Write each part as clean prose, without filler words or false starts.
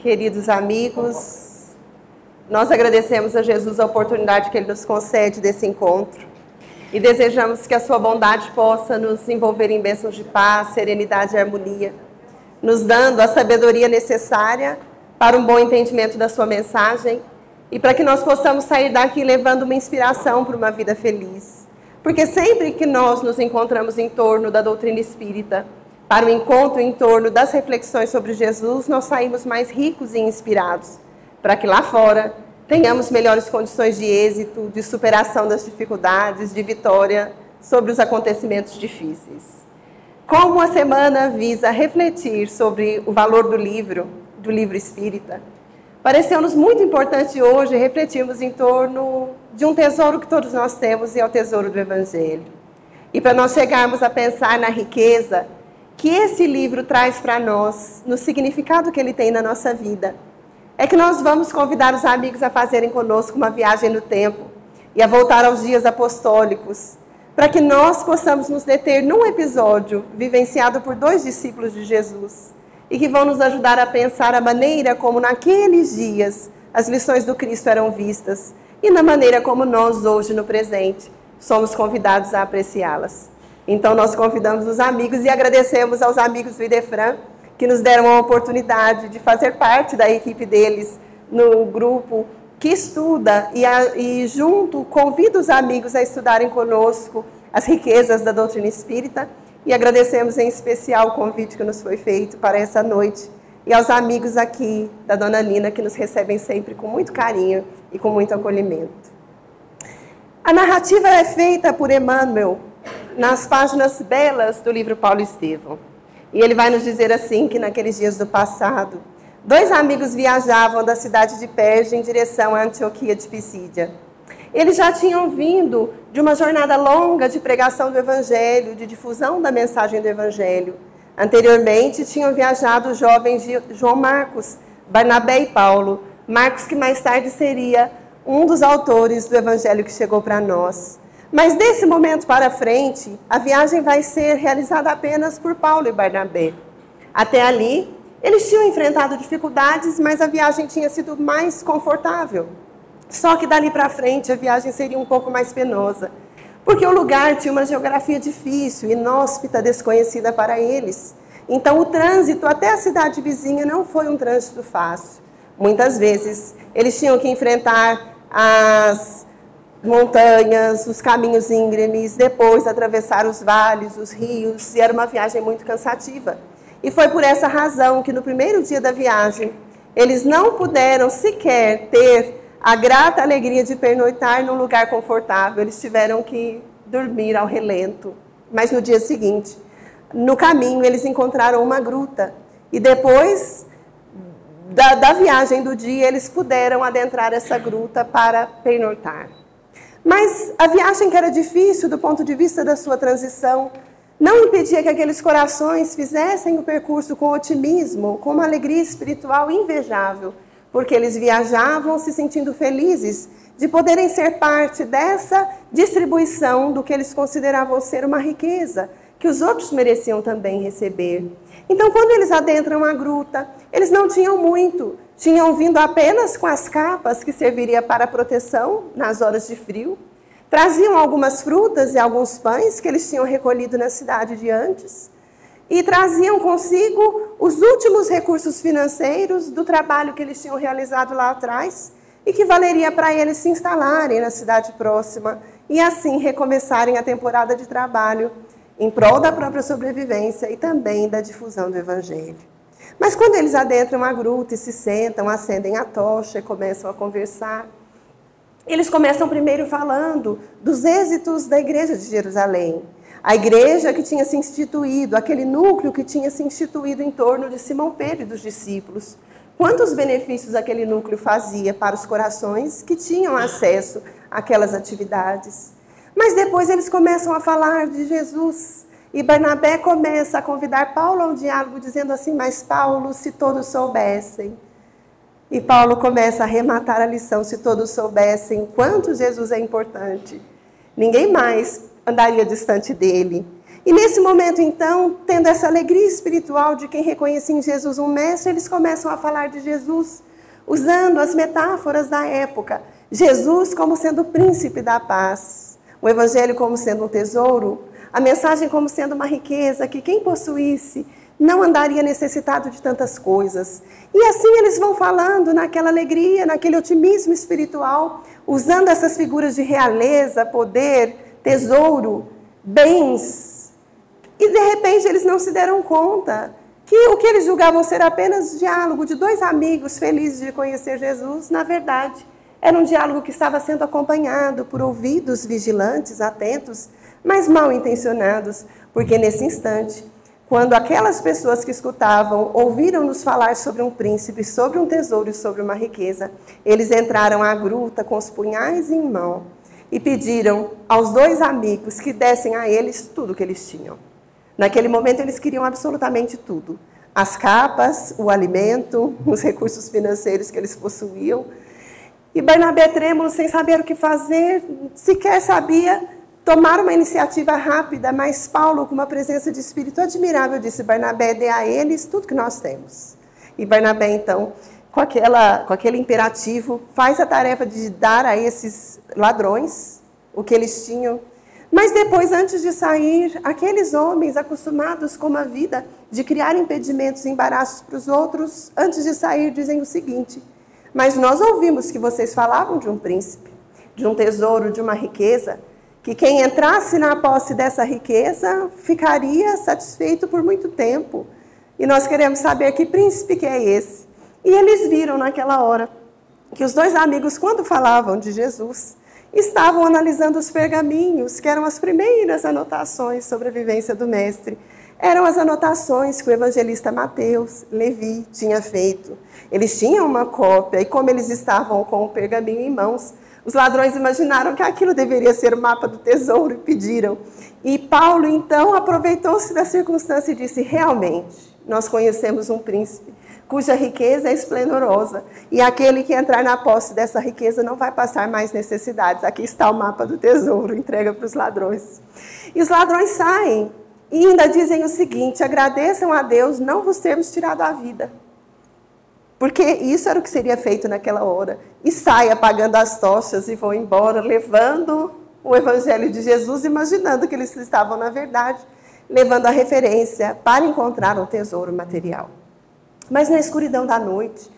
queridos amigos, nós agradecemos a Jesus a oportunidade que Ele nos concede desse encontro e desejamos que a sua bondade possa nos envolver em bênçãos de paz, serenidade e harmonia, nos dando a sabedoria necessária para um bom entendimento da sua mensagem e para que nós possamos sair daqui levando uma inspiração para uma vida feliz. Porque sempre que nós nos encontramos em torno da doutrina espírita, para o encontro em torno das reflexões sobre Jesus, nós saímos mais ricos e inspirados, para que lá fora tenhamos melhores condições de êxito, de superação das dificuldades, de vitória sobre os acontecimentos difíceis. Como a semana visa refletir sobre o valor do livro espírita, pareceu-nos muito importante hoje refletirmos em torno de um tesouro que todos nós temos, e é o tesouro do Evangelho. E para nós chegarmos a pensar na riqueza que esse livro traz para nós, no significado que ele tem na nossa vida, é que nós vamos convidar os amigos a fazerem conosco uma viagem no tempo e a voltar aos dias apostólicos, para que nós possamos nos deter num episódio vivenciado por 2 discípulos de Jesus e que vão nos ajudar a pensar a maneira como naqueles dias as lições do Cristo eram vistas e na maneira como nós hoje no presente somos convidados a apreciá-las. Então nós convidamos os amigos e agradecemos aos amigos do Idefran que nos deram a oportunidade de fazer parte da equipe deles no grupo que estuda e junto convida os amigos a estudarem conosco as riquezas da doutrina espírita, e agradecemos em especial o convite que nos foi feito para essa noite e aos amigos aqui da Dona Nina que nos recebem sempre com muito carinho e com muito acolhimento. A narrativa é feita por Emmanuel nas páginas belas do livro Paulo Estevão. E ele vai nos dizer assim, que naqueles dias do passado, 2 amigos viajavam da cidade de Perge em direção à Antioquia de Pisídia. Eles já tinham vindo de uma jornada longa de pregação do Evangelho, de difusão da mensagem do Evangelho. Anteriormente, tinham viajado os jovens João Marcos, Barnabé e Paulo. Marcos, que mais tarde seria um dos autores do Evangelho que chegou para nós. Mas desse momento para frente, a viagem vai ser realizada apenas por Paulo e Barnabé. Até ali, eles tinham enfrentado dificuldades, mas a viagem tinha sido mais confortável. Só que dali para frente a viagem seria um pouco mais penosa, porque o lugar tinha uma geografia difícil, inóspita, desconhecida para eles. Então o trânsito até a cidade vizinha não foi um trânsito fácil. Muitas vezes eles tinham que enfrentar as montanhas, os caminhos íngremes, depois atravessar os vales, os rios, e era uma viagem muito cansativa. E foi por essa razão que no primeiro dia da viagem, eles não puderam sequer ter a grata alegria de pernoitar num lugar confortável. Eles tiveram que dormir ao relento. Mas no dia seguinte, no caminho, eles encontraram uma gruta. E depois da viagem do dia, eles puderam adentrar essa gruta para pernoitar. Mas a viagem, que era difícil do ponto de vista da sua transição, não impedia que aqueles corações fizessem o percurso com otimismo, com uma alegria espiritual invejável, porque eles viajavam se sentindo felizes de poderem ser parte dessa distribuição do que eles consideravam ser uma riqueza, que os outros mereciam também receber. Então, quando eles adentram a gruta, eles não tinham muito, tinham vindo apenas com as capas que serviria para proteção nas horas de frio, traziam algumas frutas e alguns pães que eles tinham recolhido na cidade de antes, e traziam consigo os últimos recursos financeiros do trabalho que eles tinham realizado lá atrás, e que valeria para eles se instalarem na cidade próxima e assim recomeçarem a temporada de trabalho em prol da própria sobrevivência e também da difusão do Evangelho. Mas quando eles adentram a gruta e se sentam, acendem a tocha e começam a conversar, eles começam primeiro falando dos êxitos da igreja de Jerusalém. A igreja que tinha se instituído, aquele núcleo que tinha se instituído em torno de Simão Pedro e dos discípulos. Quantos benefícios aquele núcleo fazia para os corações que tinham acesso àquelas atividades. Mas depois eles começam a falar de Jesus. E Barnabé começa a convidar Paulo a um diálogo, dizendo assim: mas Paulo, se todos soubessem. E Paulo começa a arrematar a lição: se todos soubessem quanto Jesus é importante, ninguém mais andaria distante dele. E nesse momento, então, tendo essa alegria espiritual de quem reconhece em Jesus um mestre, eles começam a falar de Jesus, usando as metáforas da época. Jesus como sendo o príncipe da paz, o evangelho como sendo um tesouro, a mensagem como sendo uma riqueza que quem possuísse não andaria necessitado de tantas coisas. E assim eles vão falando naquela alegria, naquele otimismo espiritual, usando essas figuras de realeza, poder, tesouro, bens. E de repente eles não se deram conta que o que eles julgavam ser apenas diálogo de dois amigos felizes de conhecer Jesus, na verdade, era um diálogo que estava sendo acompanhado por ouvidos vigilantes, atentos, mas mal intencionados, porque nesse instante, quando aquelas pessoas que escutavam ouviram-nos falar sobre um príncipe, sobre um tesouro e sobre uma riqueza, eles entraram à gruta com os punhais em mão e pediram aos dois amigos que dessem a eles tudo o que eles tinham. Naquele momento eles queriam absolutamente tudo. As capas, o alimento, os recursos financeiros que eles possuíam. E Barnabé, trêmulo, sem saber o que fazer, sequer sabia tomar uma iniciativa rápida, mas Paulo, com uma presença de espírito admirável, disse: Barnabé, dê a eles tudo que nós temos. E Barnabé, então, com aquele imperativo, faz a tarefa de dar a esses ladrões o que eles tinham. Mas depois, antes de sair, aqueles homens acostumados com uma vida de criar impedimentos e embaraços para os outros, antes de sair, dizem o seguinte: mas nós ouvimos que vocês falavam de um príncipe, de um tesouro, de uma riqueza, que quem entrasse na posse dessa riqueza ficaria satisfeito por muito tempo. E nós queremos saber que príncipe que é esse. E eles viram naquela hora que os dois amigos, quando falavam de Jesus, estavam analisando os pergaminhos, que eram as primeiras anotações sobre a vivência do mestre. Eram as anotações que o evangelista Mateus, Levi, tinha feito. Eles tinham uma cópia, e como eles estavam com o pergaminho em mãos, os ladrões imaginaram que aquilo deveria ser o mapa do tesouro e pediram. E Paulo, então, aproveitou-se da circunstância e disse: realmente, nós conhecemos um príncipe cuja riqueza é esplendorosa, e aquele que entrar na posse dessa riqueza não vai passar mais necessidades. Aqui está o mapa do tesouro, entrega para os ladrões. E os ladrões saem e ainda dizem o seguinte: agradeçam a Deus não vos termos tirado a vida. Porque isso era o que seria feito naquela hora. E sai apagando as tochas e vão embora, levando o evangelho de Jesus, imaginando que eles estavam, na verdade, levando a referência para encontrar um tesouro material. Mas na escuridão da noite,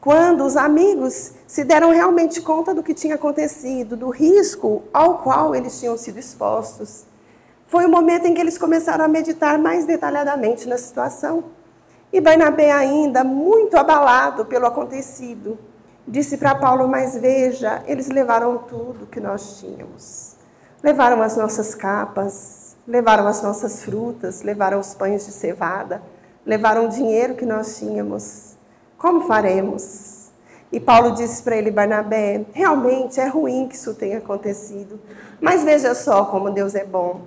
quando os amigos se deram realmente conta do que tinha acontecido, do risco ao qual eles tinham sido expostos, foi o momento em que eles começaram a meditar mais detalhadamente na situação. E Barnabé, ainda muito abalado pelo acontecido, disse para Paulo: mas veja, eles levaram tudo que nós tínhamos. Levaram as nossas capas, levaram as nossas frutas, levaram os pães de cevada, levaram o dinheiro que nós tínhamos. Como faremos? E Paulo disse para ele: Barnabé, realmente é ruim que isso tenha acontecido, mas veja só como Deus é bom.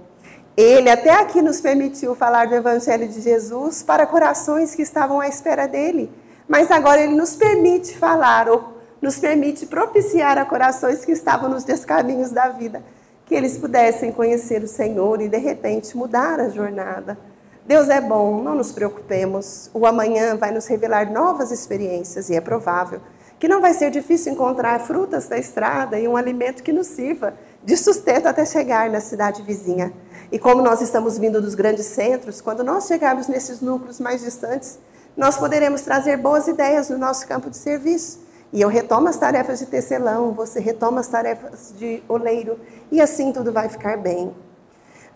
Ele até aqui nos permitiu falar do Evangelho de Jesus para corações que estavam à espera dele, mas agora ele nos permite falar, ou nos permite propiciar a corações que estavam nos descaminhos da vida, que eles pudessem conhecer o Senhor e de repente mudar a jornada. Deus é bom, não nos preocupemos. O amanhã vai nos revelar novas experiências e é provável que não vai ser difícil encontrar frutas da estrada e um alimento que nos sirva de sustento até chegar na cidade vizinha. E como nós estamos vindo dos grandes centros, quando nós chegarmos nesses núcleos mais distantes, nós poderemos trazer boas ideias no nosso campo de serviço. E eu retomo as tarefas de tecelão, você retoma as tarefas de oleiro, e assim tudo vai ficar bem.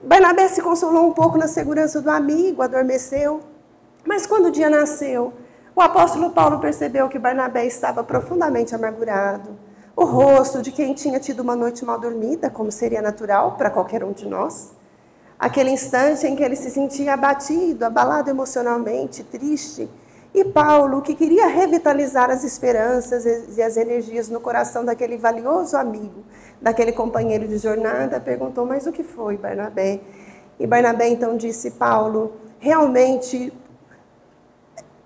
Barnabé se consolou um pouco na segurança do amigo, adormeceu. Mas quando o dia nasceu, o apóstolo Paulo percebeu que Barnabé estava profundamente amargurado. O rosto de quem tinha tido uma noite mal dormida, como seria natural para qualquer um de nós. Aquele instante em que ele se sentia abatido, abalado emocionalmente, triste. E Paulo, que queria revitalizar as esperanças e as energias no coração daquele valioso amigo, daquele companheiro de jornada, perguntou: mas o que foi, Barnabé? E Barnabé então disse: Paulo, realmente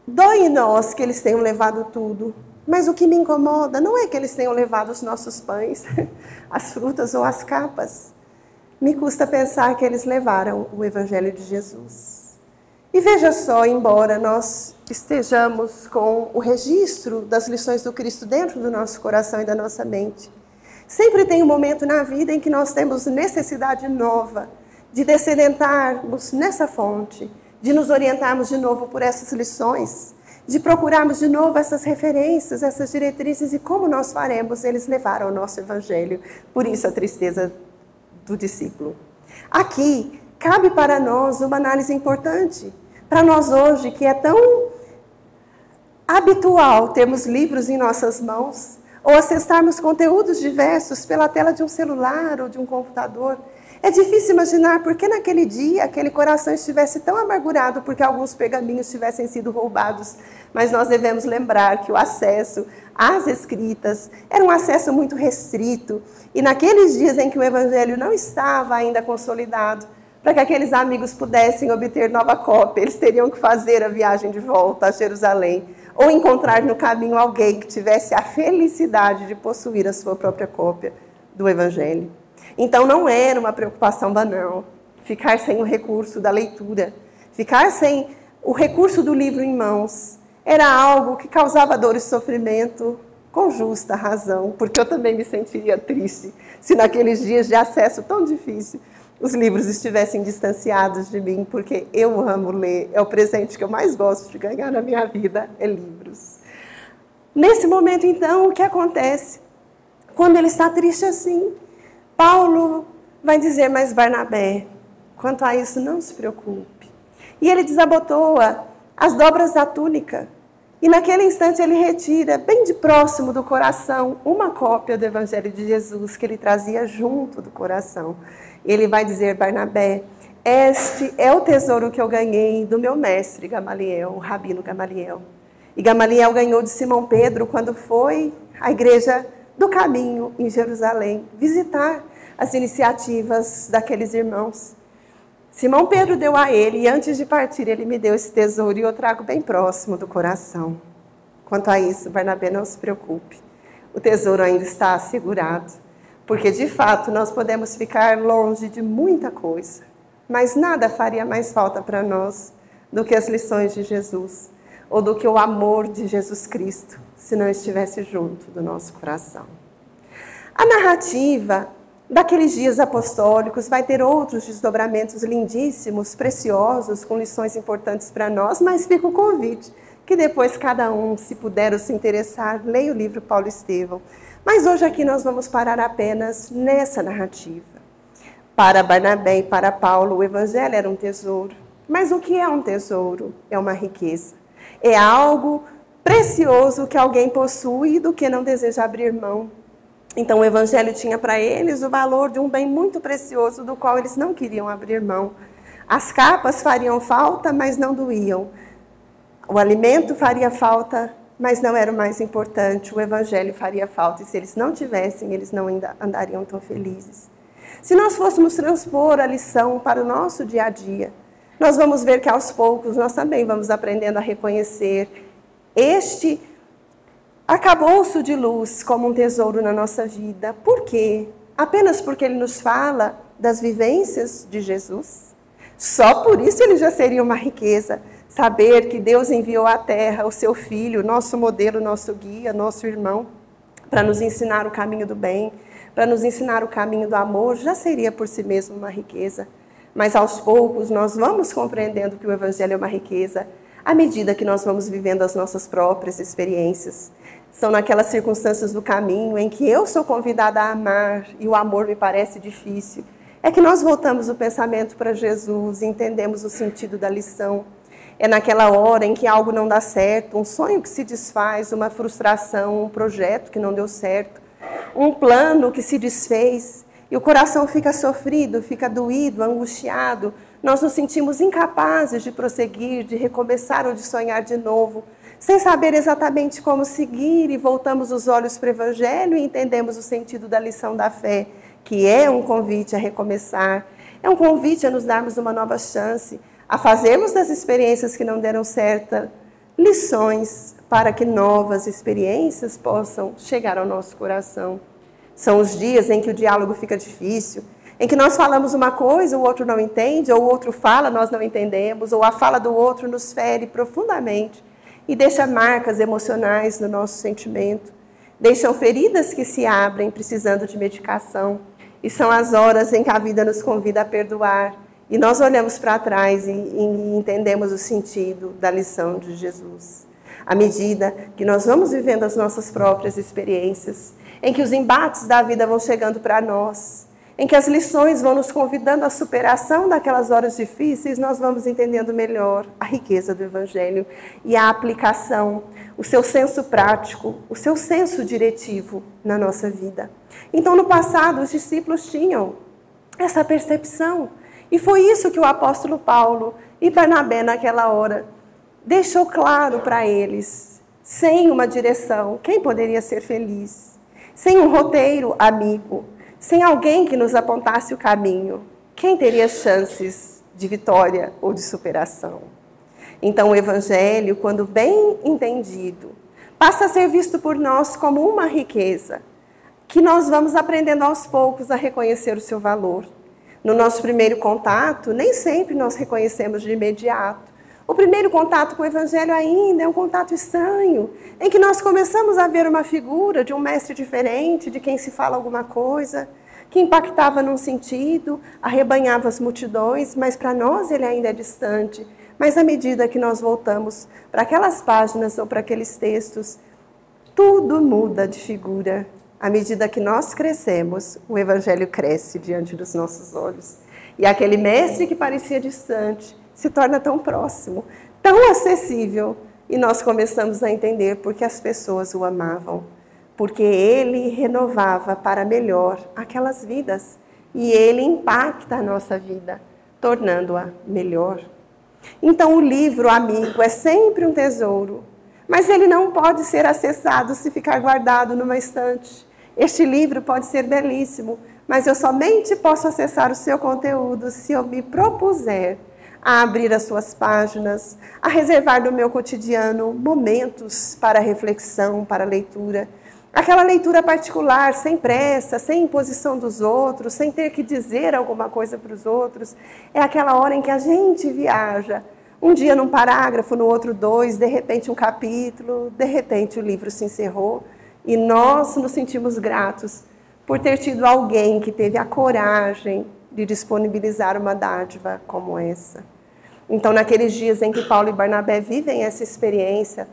dói em nós que eles tenham levado tudo, mas o que me incomoda não é que eles tenham levado os nossos pães, as frutas ou as capas. me custa pensar que eles levaram o Evangelho de Jesus. E veja só, embora nós estejamos com o registro das lições do Cristo dentro do nosso coração e da nossa mente, sempre tem um momento na vida em que nós temos necessidade nova de descedentarmos nessa fonte, de nos orientarmos de novo por essas lições, de procurarmos de novo essas referências, essas diretrizes, e como nós faremos. Eles levaram o nosso Evangelho, por isso a tristeza do discípulo. Aqui, cabe para nós uma análise importante, para nós hoje, que é tão habitual termos livros em nossas mãos, ou acessarmos conteúdos diversos pela tela de um celular ou de um computador. É difícil imaginar por que naquele dia aquele coração estivesse tão amargurado porque alguns pergaminhos tivessem sido roubados. Mas nós devemos lembrar que o acesso às Escritas era um acesso muito restrito. E naqueles dias em que o Evangelho não estava ainda consolidado, para que aqueles amigos pudessem obter nova cópia, eles teriam que fazer a viagem de volta a Jerusalém, ou encontrar no caminho alguém que tivesse a felicidade de possuir a sua própria cópia do Evangelho. Então não era uma preocupação banal ficar sem o recurso da leitura, ficar sem o recurso do livro em mãos. Era algo que causava dor e sofrimento com justa razão, porque eu também me sentiria triste se naqueles dias de acesso tão difícil os livros estivessem distanciados de mim, porque eu amo ler, é o presente que eu mais gosto de ganhar na minha vida, é livros. Nesse momento, então, o que acontece? Quando ele está triste assim, Paulo vai dizer, mas Barnabé, quanto a isso, não se preocupe. E ele desabotoa as dobras da túnica. E naquele instante ele retira, bem de próximo do coração, uma cópia do Evangelho de Jesus que ele trazia junto do coração. Ele vai dizer, Barnabé, este é o tesouro que eu ganhei do meu mestre Gamaliel, o rabino Gamaliel. E Gamaliel ganhou de Simão Pedro quando foi à igreja do caminho em Jerusalém visitar as iniciativas daqueles irmãos. Simão Pedro deu a ele, e antes de partir ele me deu esse tesouro, e eu trago bem próximo do coração. Quanto a isso, Barnabé, não se preocupe, o tesouro ainda está assegurado, porque de fato nós podemos ficar longe de muita coisa, mas nada faria mais falta para nós do que as lições de Jesus, ou do que o amor de Jesus Cristo, se não estivesse junto do nosso coração. A narrativa daqueles dias apostólicos vai ter outros desdobramentos lindíssimos, preciosos, com lições importantes para nós, mas fica o convite que depois cada um, se puder ou se interessar, leia o livro Paulo Estevão. Mas hoje aqui nós vamos parar apenas nessa narrativa. Para Barnabé e para Paulo, o Evangelho era um tesouro. Mas o que é um tesouro? É uma riqueza. É algo precioso que alguém possui e do que não deseja abrir mão. Então o Evangelho tinha para eles o valor de um bem muito precioso do qual eles não queriam abrir mão. As capas fariam falta, mas não doíam. O alimento faria falta, mas não era o mais importante. O Evangelho faria falta, e se eles não tivessem, eles não andariam tão felizes. Se nós fôssemos transpor a lição para o nosso dia a dia, nós vamos ver que aos poucos nós também vamos aprendendo a reconhecer este arcabouço de luz como um tesouro na nossa vida. Por quê? Apenas porque ele nos fala das vivências de Jesus? Só por isso ele já seria uma riqueza. Saber que Deus enviou à terra o seu Filho, nosso modelo, nosso guia, nosso irmão, para nos ensinar o caminho do bem, para nos ensinar o caminho do amor, já seria por si mesmo uma riqueza. Mas aos poucos nós vamos compreendendo que o Evangelho é uma riqueza à medida que nós vamos vivendo as nossas próprias experiências. São naquelas circunstâncias do caminho em que eu sou convidada a amar e o amor me parece difícil, é que nós voltamos o pensamento para Jesus e entendemos o sentido da lição. É naquela hora em que algo não dá certo, um sonho que se desfaz, uma frustração, um projeto que não deu certo, um plano que se desfez, e o coração fica sofrido, fica doído, angustiado. Nós nos sentimos incapazes de prosseguir, de recomeçar ou de sonhar de novo, sem saber exatamente como seguir, e voltamos os olhos para o Evangelho e entendemos o sentido da lição da fé, que é um convite a recomeçar, é um convite a nos darmos uma nova chance, a fazermos das experiências que não deram certo lições para que novas experiências possam chegar ao nosso coração. São os dias em que o diálogo fica difícil, em que nós falamos uma coisa, o outro não entende, ou o outro fala, nós não entendemos, ou a fala do outro nos fere profundamente e deixa marcas emocionais no nosso sentimento, deixam feridas que se abrem precisando de medicação, e são as horas em que a vida nos convida a perdoar, e nós olhamos para trás e entendemos o sentido da lição de Jesus. À medida que nós vamos vivendo as nossas próprias experiências, em que os embates da vida vão chegando para nós, em que as lições vão nos convidando à superação daquelas horas difíceis, nós vamos entendendo melhor a riqueza do Evangelho e a aplicação, o seu senso prático, o seu senso diretivo na nossa vida. Então, no passado, os discípulos tinham essa percepção, e foi isso que o apóstolo Paulo e Barnabé, naquela hora, deixou claro para eles. Sem uma direção, quem poderia ser feliz? Sem um roteiro amigo, sem alguém que nos apontasse o caminho, quem teria chances de vitória ou de superação? Então, o Evangelho, quando bem entendido, passa a ser visto por nós como uma riqueza, que nós vamos aprendendo aos poucos a reconhecer o seu valor. No nosso primeiro contato, nem sempre nós reconhecemos de imediato. O primeiro contato com o Evangelho ainda é um contato estranho, em que nós começamos a ver uma figura de um mestre diferente, de quem se fala alguma coisa, que impactava num sentido, arrebanhava as multidões, mas para nós ele ainda é distante. Mas à medida que nós voltamos para aquelas páginas ou para aqueles textos, tudo muda de figura. À medida que nós crescemos, o Evangelho cresce diante dos nossos olhos. E aquele mestre que parecia distante se torna tão próximo, tão acessível, e nós começamos a entender porque as pessoas o amavam, porque ele renovava para melhor aquelas vidas, e ele impacta a nossa vida, tornando-a melhor. Então o livro amigo é sempre um tesouro, mas ele não pode ser acessado se ficar guardado numa estante. Este livro pode ser belíssimo, mas eu somente posso acessar o seu conteúdo se eu me propuser a abrir as suas páginas, a reservar no meu cotidiano momentos para reflexão, para leitura. Aquela leitura particular, sem pressa, sem imposição dos outros, sem ter que dizer alguma coisa para os outros. É aquela hora em que a gente viaja. Um dia num parágrafo, no outro 2, de repente um capítulo, de repente o livro se encerrou. E nós nos sentimos gratos por ter tido alguém que teve a coragem de disponibilizar uma dádiva como essa. Então, naqueles dias em que Paulo e Barnabé vivem essa experiência,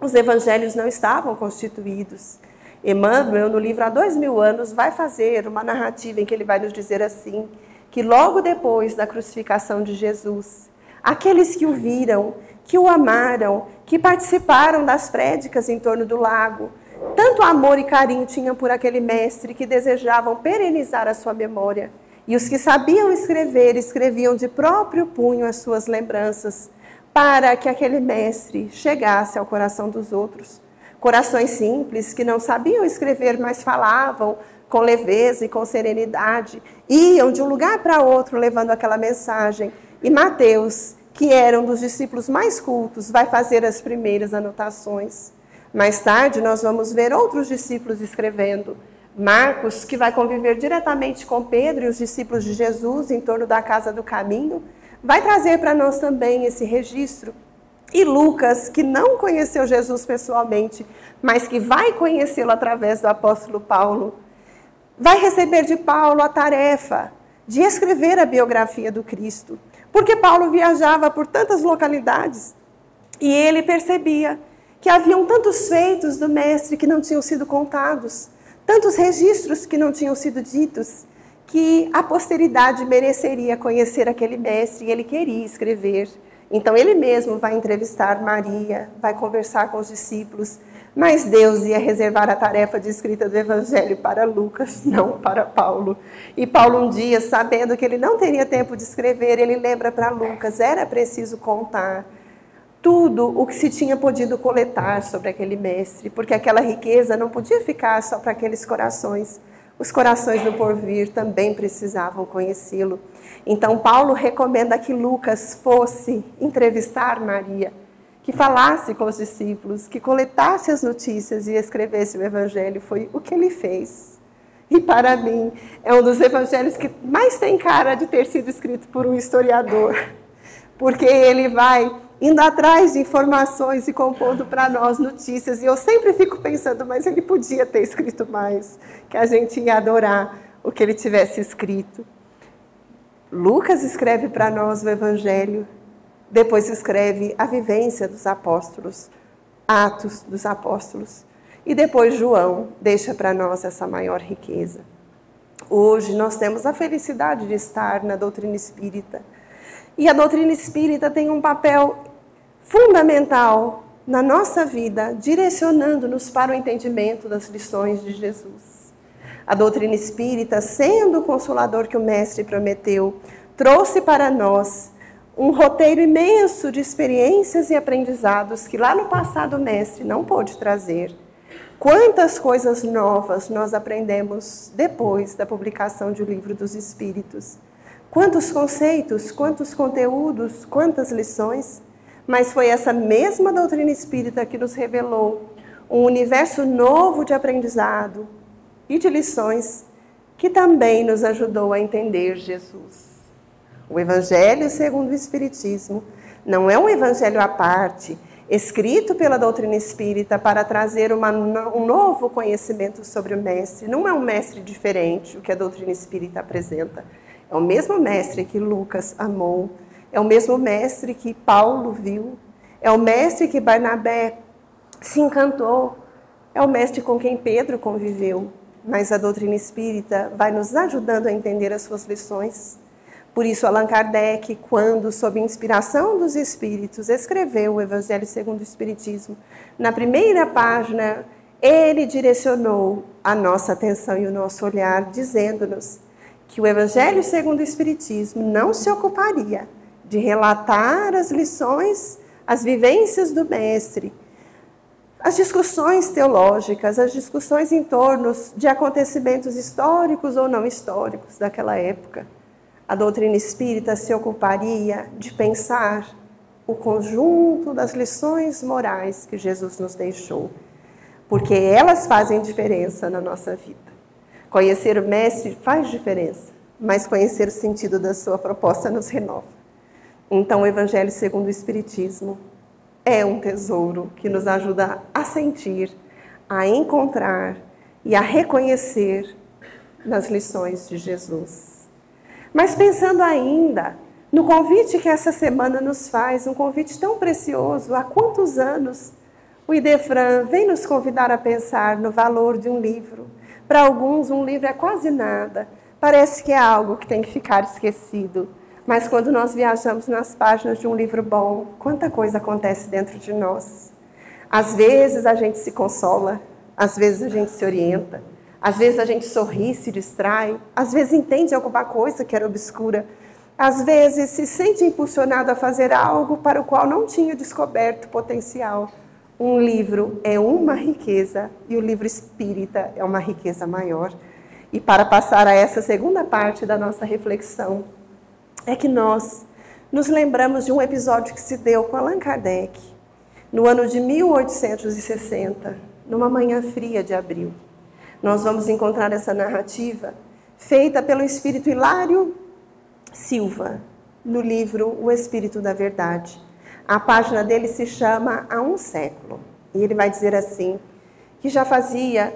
os evangelhos não estavam constituídos. Emmanuel, no livro Há 2000 anos, vai fazer uma narrativa em que ele vai nos dizer assim, que logo depois da crucificação de Jesus, aqueles que o viram, que o amaram, que participaram das prédicas em torno do lago, tanto amor e carinho tinham por aquele mestre que desejavam perenizar a sua memória. E os que sabiam escrever, escreviam de próprio punho as suas lembranças, para que aquele mestre chegasse ao coração dos outros. Corações simples, que não sabiam escrever, mas falavam com leveza e com serenidade, iam de um lugar para outro levando aquela mensagem. E Mateus, que era um dos discípulos mais cultos, vai fazer as primeiras anotações. Mais tarde, nós vamos ver outros discípulos escrevendo. Marcos, que vai conviver diretamente com Pedro e os discípulos de Jesus em torno da casa do caminho, vai trazer para nós também esse registro. E Lucas, que não conheceu Jesus pessoalmente, mas que vai conhecê-lo através do apóstolo Paulo, vai receber de Paulo a tarefa de escrever a biografia do Cristo. Porque Paulo viajava por tantas localidades e ele percebia que haviam tantos feitos do mestre que não tinham sido contados, tantos registros que não tinham sido ditos, que a posteridade mereceria conhecer aquele mestre e ele queria escrever. Então ele mesmo vai entrevistar Maria, vai conversar com os discípulos, mas Deus ia reservar a tarefa de escrita do Evangelho para Lucas, não para Paulo. E Paulo um dia, sabendo que ele não teria tempo de escrever, ele lembra para Lucas, era preciso contar tudo o que se tinha podido coletar sobre aquele mestre, porque aquela riqueza não podia ficar só para aqueles corações. Os corações do porvir também precisavam conhecê-lo. Então Paulo recomenda que Lucas fosse entrevistar Maria, que falasse com os discípulos, que coletasse as notícias e escrevesse o Evangelho. Foi o que ele fez. E para mim, é um dos evangelhos que mais tem cara de ter sido escrito por um historiador. Porque ele vai indo atrás de informações e compondo para nós notícias. E eu sempre fico pensando, mas ele podia ter escrito mais, que a gente ia adorar o que ele tivesse escrito. Lucas escreve para nós o evangelho, depois escreve a vivência dos apóstolos, Atos dos Apóstolos. E depois João deixa para nós essa maior riqueza. Hoje nós temos a felicidade de estar na doutrina espírita. E a doutrina espírita tem um papel fundamental na nossa vida, direcionando-nos para o entendimento das lições de Jesus. A doutrina espírita, sendo o consolador que o Mestre prometeu, trouxe para nós um roteiro imenso de experiências e aprendizados que lá no passado o Mestre não pôde trazer. Quantas coisas novas nós aprendemos depois da publicação de O Livro dos Espíritos. Quantos conceitos, quantos conteúdos, quantas lições. Mas foi essa mesma doutrina espírita que nos revelou um universo novo de aprendizado e de lições que também nos ajudou a entender Jesus. O Evangelho segundo o Espiritismo não é um evangelho à parte, escrito pela doutrina espírita para trazer um novo conhecimento sobre o Mestre. Não é um Mestre diferente o que a doutrina espírita apresenta. É o mesmo Mestre que Lucas amou, é o mesmo Mestre que Paulo viu, é o Mestre que Barnabé se encantou, é o Mestre com quem Pedro conviveu. Mas a doutrina espírita vai nos ajudando a entender as suas lições. Por isso, Allan Kardec, quando, sob inspiração dos Espíritos, escreveu o Evangelho segundo o Espiritismo, na primeira página, ele direcionou a nossa atenção e o nosso olhar, dizendo-nos que o Evangelho segundo o Espiritismo não se ocuparia de relatar as lições, as vivências do Mestre, as discussões teológicas, as discussões em torno de acontecimentos históricos ou não históricos daquela época. A doutrina espírita se ocuparia de pensar o conjunto das lições morais que Jesus nos deixou, porque elas fazem diferença na nossa vida. Conhecer o Mestre faz diferença, mas conhecer o sentido da sua proposta nos renova. Então, o Evangelho segundo o Espiritismo é um tesouro que nos ajuda a sentir, a encontrar e a reconhecer nas lições de Jesus. Mas pensando ainda no convite que essa semana nos faz, um convite tão precioso, há quantos anos o Idefran vem nos convidar a pensar no valor de um livro. Para alguns, um livro é quase nada, parece que é algo que tem que ficar esquecido. Mas quando nós viajamos nas páginas de um livro bom, quanta coisa acontece dentro de nós. Às vezes a gente se consola, às vezes a gente se orienta, às vezes a gente sorri, se distrai, às vezes entende alguma coisa que era obscura, às vezes se sente impulsionado a fazer algo para o qual não tinha descoberto potencial. Um livro é uma riqueza e o livro espírita é uma riqueza maior. E para passar a essa segunda parte da nossa reflexão, é que nós nos lembramos de um episódio que se deu com Allan Kardec, no ano de 1860, numa manhã fria de abril. Nós vamos encontrar essa narrativa feita pelo espírito Hilário Silva, no livro O Espírito da Verdade. A página dele se chama Há um Século. E ele vai dizer assim, que já fazia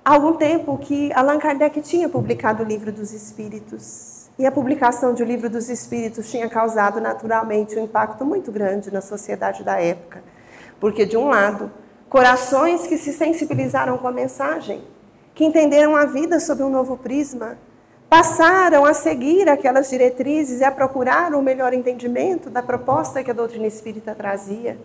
algum tempo que Allan Kardec tinha publicado o Livro dos Espíritos. E a publicação de O Livro dos Espíritos tinha causado naturalmente um impacto muito grande na sociedade da época. Porque, de um lado, corações que se sensibilizaram com a mensagem, que entenderam a vida sob um novo prisma, passaram a seguir aquelas diretrizes e a procurar um melhor entendimento da proposta que a doutrina espírita trazia.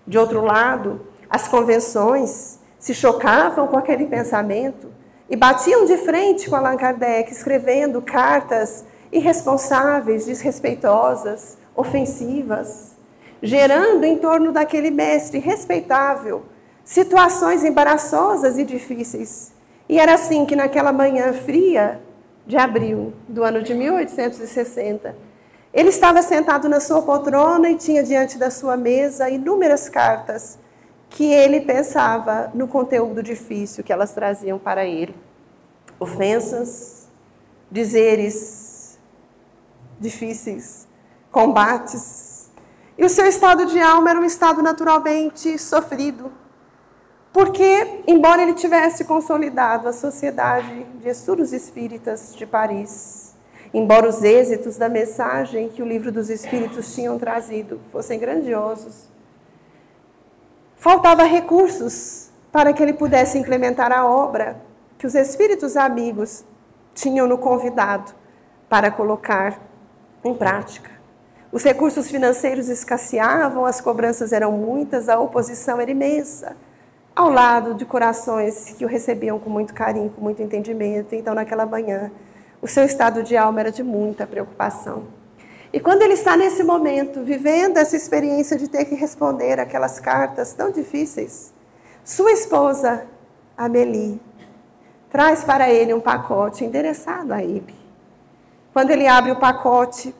De outro lado, as convenções se chocavam com aquele pensamento e batiam de frente com Allan Kardec, escrevendo cartas irresponsáveis, desrespeitosas, ofensivas, gerando em torno daquele mestre respeitável situações embaraçosas e difíceis. E era assim que naquela manhã fria de abril do ano de 1860, ele estava sentado na sua poltrona e tinha diante da sua mesa inúmeras cartas que ele pensava no conteúdo difícil que elas traziam para ele. ofensas, dizeres difíceis, combates. E o seu estado de alma era um estado naturalmente sofrido, porque, embora ele tivesse consolidado a Sociedade de Estudos Espíritas de Paris, embora os êxitos da mensagem que o Livro dos Espíritos tinham trazido fossem grandiosos, faltava recursos para que ele pudesse implementar a obra que os espíritos amigos tinham no convidado para colocar em prática. Os recursos financeiros escasseavam, as cobranças eram muitas, a oposição era imensa, ao lado de corações que o recebiam com muito carinho, com muito entendimento. Então, naquela manhã, o seu estado de alma era de muita preocupação. E quando ele está nesse momento, vivendo essa experiência de ter que responder aquelas cartas tão difíceis, sua esposa, Amélie, traz para ele um pacote endereçado a ele. Quando ele abre o pacote,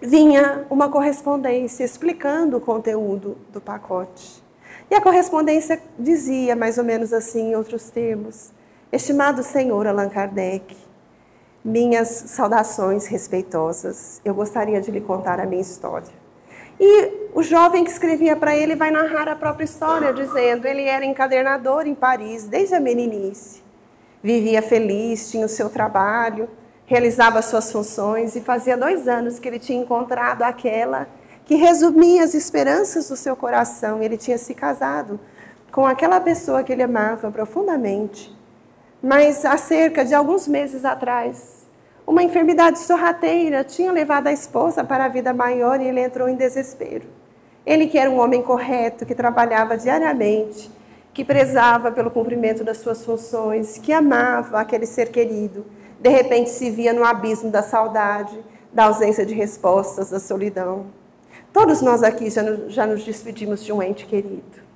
vinha uma correspondência explicando o conteúdo do pacote. E a correspondência dizia, mais ou menos assim, em outros termos: estimado senhor Allan Kardec, minhas saudações respeitosas, eu gostaria de lhe contar a minha história. E o jovem que escrevia para ele vai narrar a própria história, dizendo: ele era encadernador em Paris desde a meninice. Vivia feliz, tinha o seu trabalho, realizava suas funções, e fazia 2 anos que ele tinha encontrado aquela que resumia as esperanças do seu coração. Ele tinha se casado com aquela pessoa que ele amava profundamente. Mas há cerca de alguns meses atrás, uma enfermidade sorrateira tinha levado a esposa para a vida maior e ele entrou em desespero. Ele, que era um homem correto, que trabalhava diariamente, que prezava pelo cumprimento das suas funções, que amava aquele ser querido, de repente se via no abismo da saudade, da ausência de respostas, da solidão. Todos nós aqui já nos despedimos de um ente querido.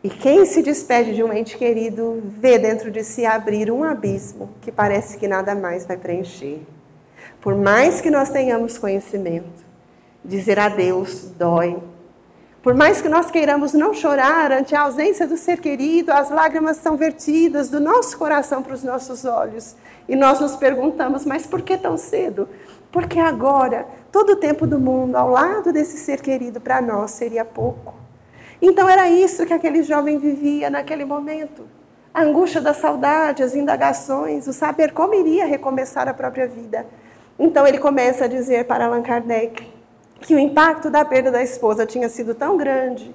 E quem se despede de um ente querido vê dentro de si abrir um abismo que parece que nada mais vai preencher. Por mais que nós tenhamos conhecimento, dizer adeus dói. Por mais que nós queiramos não chorar ante a ausência do ser querido, as lágrimas são vertidas do nosso coração para os nossos olhos. E nós nos perguntamos: mas por que tão cedo? Porque agora, todo o tempo do mundo ao lado desse ser querido para nós seria pouco. Então era isso que aquele jovem vivia naquele momento. A angústia da saudade, as indagações, o saber como iria recomeçar a própria vida. Então ele começa a dizer para Allan Kardec que o impacto da perda da esposa tinha sido tão grande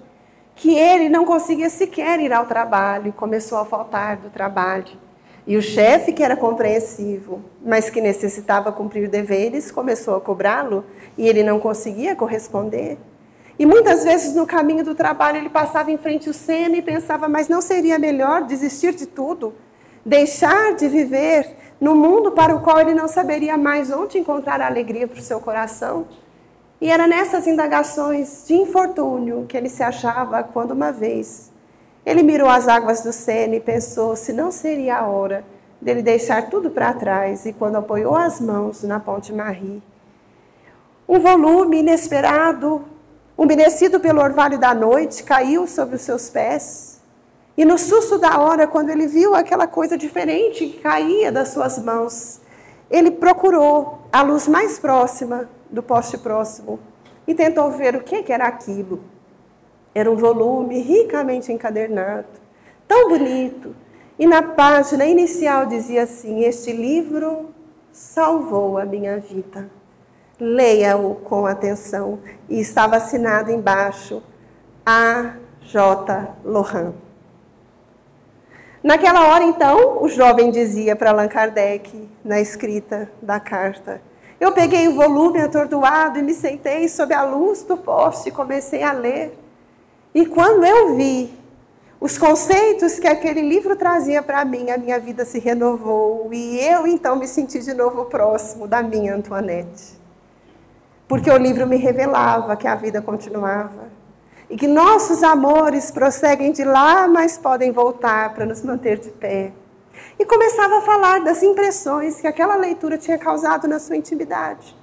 que ele não conseguia sequer ir ao trabalho e começou a faltar do trabalho. E o chefe, que era compreensivo, mas que necessitava cumprir deveres, começou a cobrá-lo e ele não conseguia corresponder. E muitas vezes no caminho do trabalho ele passava em frente ao Sena e pensava: mas não seria melhor desistir de tudo? Deixar de viver no mundo para o qual ele não saberia mais onde encontrar a alegria para o seu coração? E era nessas indagações de infortúnio que ele se achava quando uma vez ele mirou as águas do Sena e pensou se não seria a hora dele deixar tudo para trás. E quando apoiou as mãos na Ponte Marie, um volume inesperado, umedecido pelo orvalho da noite, caiu sobre os seus pés. E no susto da hora, quando ele viu aquela coisa diferente que caía das suas mãos, ele procurou a luz mais próxima do poste próximo e tentou ver o que era aquilo. Era um volume ricamente encadernado, tão bonito. E na página inicial dizia assim: este livro salvou a minha vida. Leia-o com atenção. E estava assinado embaixo: A. J. Lohan. Naquela hora, então, o jovem dizia para Allan Kardec, na escrita da carta: eu peguei o volume atordoado e me sentei sob a luz do poste e comecei a ler. E quando eu vi os conceitos que aquele livro trazia para mim, a minha vida se renovou. E eu, então, me senti de novo próximo da minha Antoinette. Porque o livro me revelava que a vida continuava. E que nossos amores prosseguem de lá, mas podem voltar para nos manter de pé. E começava a falar das impressões que aquela leitura tinha causado na sua intimidade.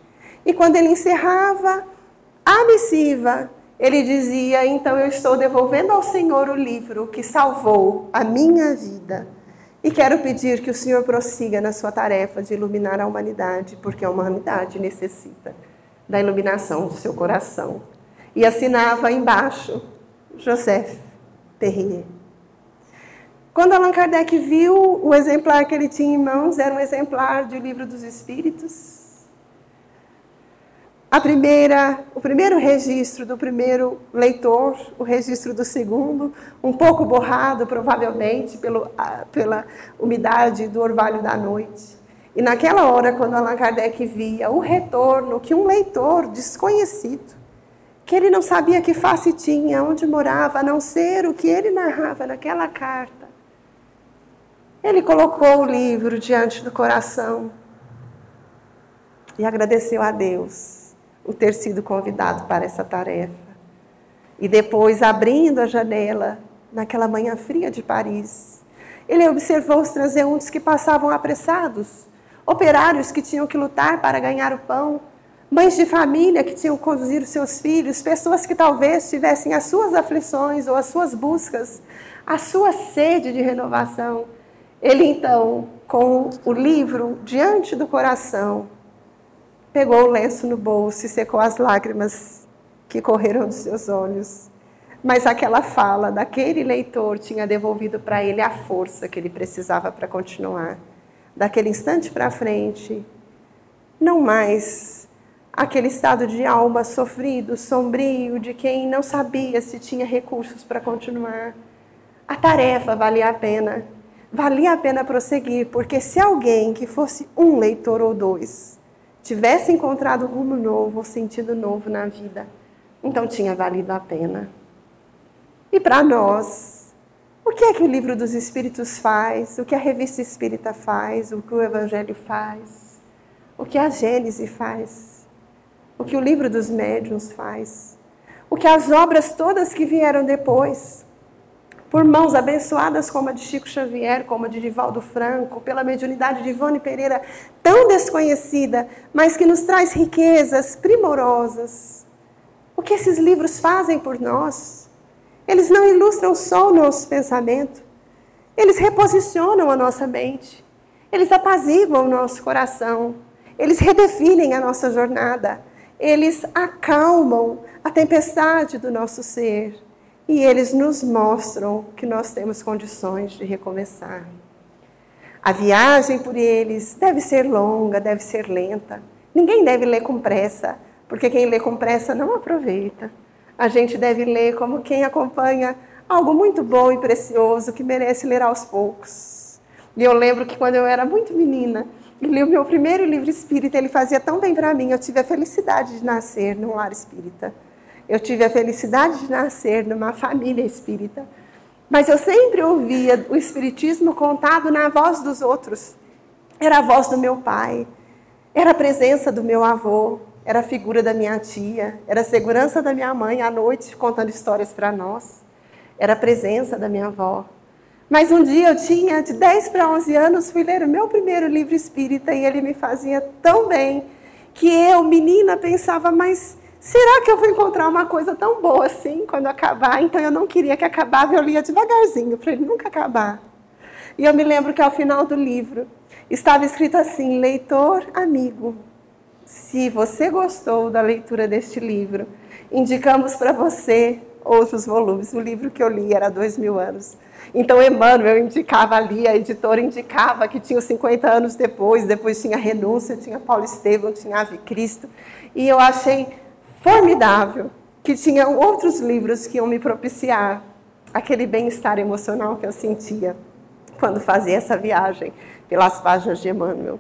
E quando ele encerrava a missiva, ele dizia: então eu estou devolvendo ao Senhor o livro que salvou a minha vida. E quero pedir que o Senhor prossiga na sua tarefa de iluminar a humanidade, porque a humanidade necessita da iluminação do seu coração. E assinava embaixo, Joseph Terrier. Quando Allan Kardec viu o exemplar que ele tinha em mãos, era um exemplar de O Livro dos Espíritos. O primeiro registro do primeiro leitor, o registro do segundo, um pouco borrado, provavelmente, pela umidade do orvalho da noite. E naquela hora, quando Allan Kardec via o retorno que um leitor desconhecido, que ele não sabia que face tinha, onde morava, a não ser o que ele narrava naquela carta, ele colocou o livro diante do coração e agradeceu a Deus o ter sido convidado para essa tarefa. E depois, abrindo a janela, naquela manhã fria de Paris, ele observou os transeuntes que passavam apressados, operários que tinham que lutar para ganhar o pão, mães de família que tinham que conduzir os seus filhos, pessoas que talvez tivessem as suas aflições ou as suas buscas, a sua sede de renovação. Ele, então, com o livro diante do coração, pegou o lenço no bolso e secou as lágrimas que correram dos seus olhos. Mas aquela fala daquele leitor tinha devolvido para ele a força que ele precisava para continuar. Daquele instante para frente, não mais aquele estado de alma sofrido, sombrio, de quem não sabia se tinha recursos para continuar. A tarefa valia a pena. Valia a pena prosseguir, porque se alguém que fosse um leitor ou dois tivesse encontrado um rumo novo, um sentido novo na vida, então tinha valido a pena. E para nós, o que é que o Livro dos Espíritos faz? O que a Revista Espírita faz? O que o Evangelho faz? O que a Gênese faz? O que o Livro dos Médiuns faz? O que as obras todas que vieram depois, por mãos abençoadas como a de Chico Xavier, como a de Divaldo Franco, pela mediunidade de Ivone Pereira, tão desconhecida, mas que nos traz riquezas primorosas. O que esses livros fazem por nós? Eles não ilustram só o nosso pensamento, eles reposicionam a nossa mente, eles apaziguam o nosso coração, eles redefinem a nossa jornada, eles acalmam a tempestade do nosso ser. E eles nos mostram que nós temos condições de recomeçar. A viagem por eles deve ser longa, deve ser lenta. Ninguém deve ler com pressa, porque quem lê com pressa não aproveita. A gente deve ler como quem acompanha algo muito bom e precioso que merece ler aos poucos. E eu lembro que quando eu era muito menina, e li o meu primeiro livro espírita, ele fazia tão bem para mim. Eu tive a felicidade de nascer num lar espírita. Eu tive a felicidade de nascer numa família espírita, mas eu sempre ouvia o espiritismo contado na voz dos outros. Era a voz do meu pai, era a presença do meu avô, era a figura da minha tia, era a segurança da minha mãe à noite contando histórias para nós, era a presença da minha avó. Mas um dia eu tinha de 10 para 11 anos, fui ler o meu primeiro livro espírita e ele me fazia tão bem que eu, menina, pensava, mas será que eu vou encontrar uma coisa tão boa assim quando acabar? Então eu não queria que acabasse, eu lia devagarzinho para ele nunca acabar. E eu me lembro que ao final do livro estava escrito assim: leitor amigo, se você gostou da leitura deste livro, indicamos para você outros volumes. O livro que eu li era 2000 anos. Então Emmanuel indicava ali, a editora indicava que tinha 50 anos depois tinha Renúncia, tinha Paulo Estevam, tinha Ave Cristo. E eu achei formidável que tinha outros livros que iam me propiciar aquele bem-estar emocional que eu sentia quando fazia essa viagem pelas páginas de Emmanuel.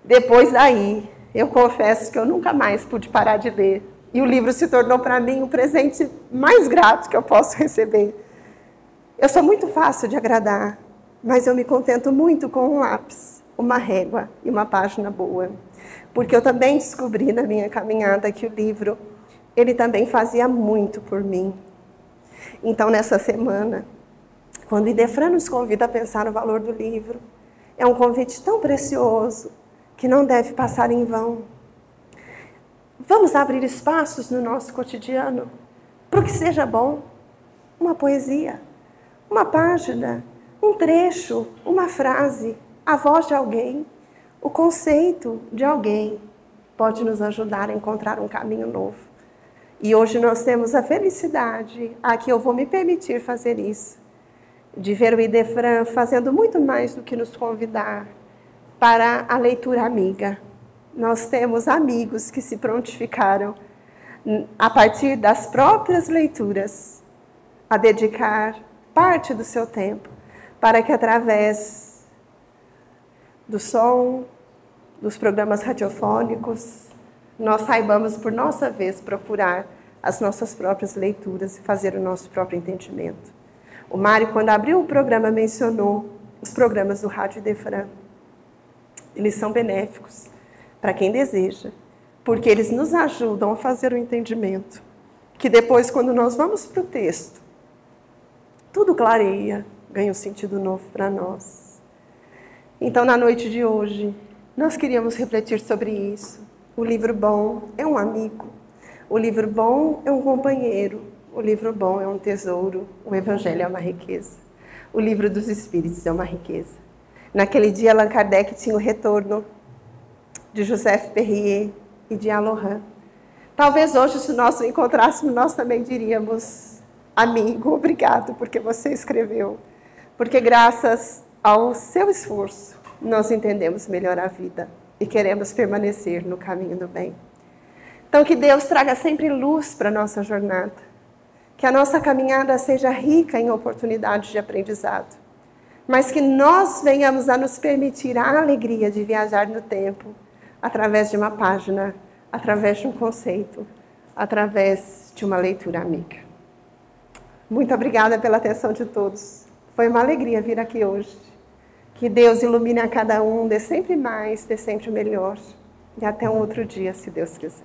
Depois daí, eu confesso que eu nunca mais pude parar de ler. E o livro se tornou para mim o presente mais grato que eu posso receber. Eu sou muito fácil de agradar, mas eu me contento muito com um lápis, uma régua e uma página boa. Porque eu também descobri na minha caminhada que o livro, ele também fazia muito por mim. Então, nessa semana, quando o Idefran nos convida a pensar no valor do livro, é um convite tão precioso que não deve passar em vão. Vamos abrir espaços no nosso cotidiano para o que seja bom. Uma poesia, uma página, um trecho, uma frase, a voz de alguém, o conceito de alguém pode nos ajudar a encontrar um caminho novo. E hoje nós temos a felicidade, aqui eu vou me permitir fazer isso, de ver o Idefran fazendo muito mais do que nos convidar para a leitura amiga. Nós temos amigos que se prontificaram, a partir das próprias leituras, a dedicar parte do seu tempo para que através do som, dos programas radiofônicos, nós saibamos por nossa vez procurar as nossas próprias leituras e fazer o nosso próprio entendimento. O Mário, quando abriu o programa, mencionou os programas do Rádio Idefran. Eles são benéficos para quem deseja, porque eles nos ajudam a fazer o entendimento, que depois, quando nós vamos para o texto, tudo clareia, ganha um sentido novo para nós. Então, na noite de hoje, nós queríamos refletir sobre isso. O livro bom é um amigo, o livro bom é um companheiro, o livro bom é um tesouro, o Evangelho é uma riqueza. O livro dos Espíritos é uma riqueza. Naquele dia, Allan Kardec tinha o retorno de Joseph Perrier e de Alohan. Talvez hoje, se nós o encontrássemos, nós também diríamos: amigo, obrigado porque você escreveu. Porque graças ao seu esforço, nós entendemos melhor a vida e queremos permanecer no caminho do bem. Então, que Deus traga sempre luz para a nossa jornada. Que a nossa caminhada seja rica em oportunidades de aprendizado. Mas que nós venhamos a nos permitir a alegria de viajar no tempo, através de uma página, através de um conceito, através de uma leitura amiga. Muito obrigada pela atenção de todos. Foi uma alegria vir aqui hoje. Que Deus ilumine a cada um, dê sempre mais, dê sempre o melhor. E até um outro dia, se Deus quiser.